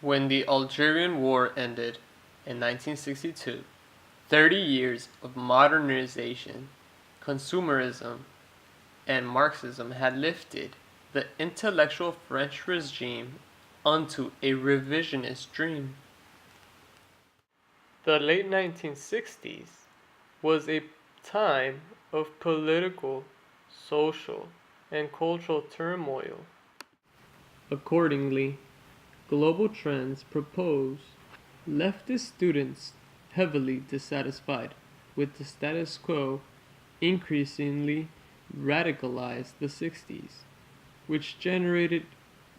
When the Algerian War ended in 1962, 30 years of modernization, consumerism, and Marxism had lifted the intellectual French regime onto a revisionist dream. The late 1960s was a time of political, social, and cultural turmoil. Accordingly, global trends propose leftist students heavily dissatisfied with the status quo increasingly radicalized the 60s, which generated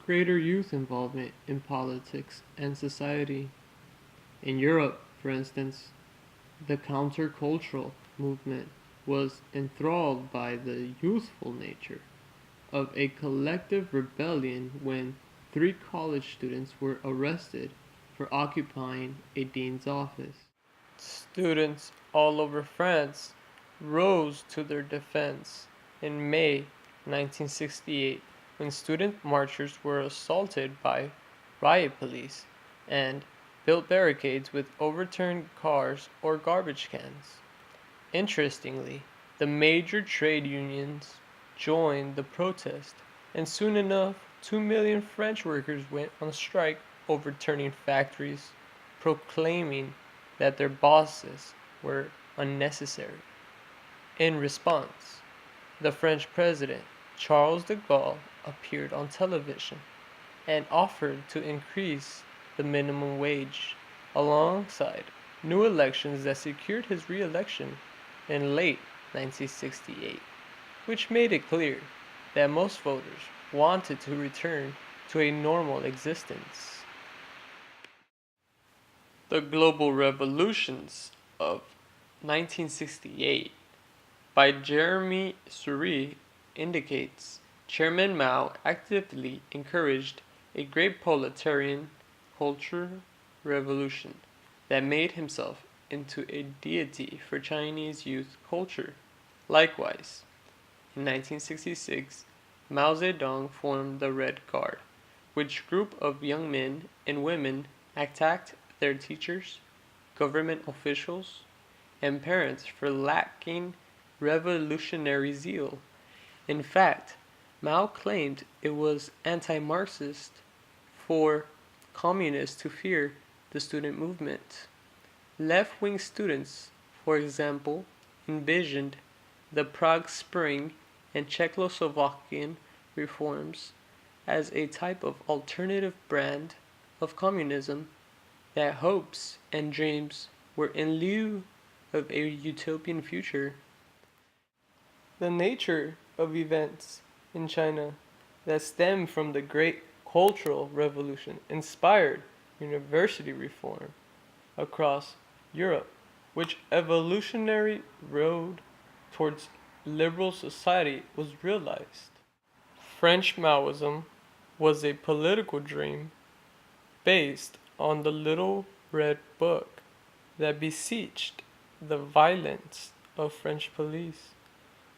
greater youth involvement in politics and society. In Europe, for instance, the countercultural movement was enthralled by the youthful nature of a collective rebellion when three college students were arrested for occupying a dean's office. Students all over France rose to their defense in May 1968 when student marchers were assaulted by riot police and built barricades with overturned cars or garbage cans. Interestingly, the major trade unions joined the protest, and soon enough 2 million French workers went on strike overturning factories, proclaiming that their bosses were unnecessary. In response, the French president, Charles de Gaulle, appeared on television and offered to increase the minimum wage alongside new elections that secured his re-election in late 1968, which made it clear that most voters wanted to return to a normal existence. The Global Revolutions of 1968 by Jeremy Surrey indicates Chairman Mao actively encouraged a great proletarian culture revolution that made himself into a deity for Chinese youth culture. Likewise, in 1966, Mao Zedong formed the Red Guard, which group of young men and women attacked their teachers, government officials, and parents for lacking revolutionary zeal. In fact, Mao claimed it was anti-Marxist for communists to fear the student movement. Left-wing students, for example, envisioned the Prague Spring and Czechoslovakian reforms as a type of alternative brand of communism that hopes and dreams were in lieu of a utopian future. The nature of events in China that stemmed from the Great Cultural Revolution inspired university reform across Europe, which evolutionary road towards liberal society was realized. French Maoism was a political dream based on the Little Red Book that beseeched the violence of French police,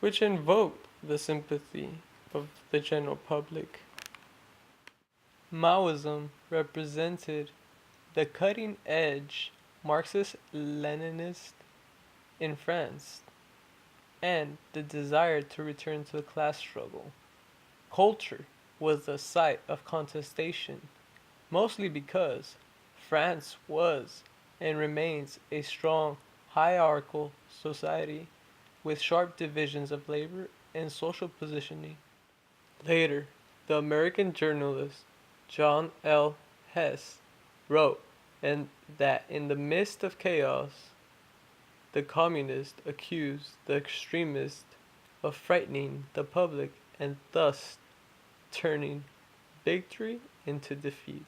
which invoked the sympathy of the general public. Maoism represented the cutting edge Marxist Leninist in France and the desire to return to the class struggle. Culture was the site of contestation, mostly because France was and remains a strong hierarchical society with sharp divisions of labor and social positioning. Later, the American journalist John L. Hess wrote and that in the midst of chaos, the communists accused the extremists of frightening the public and thus turning victory into defeat.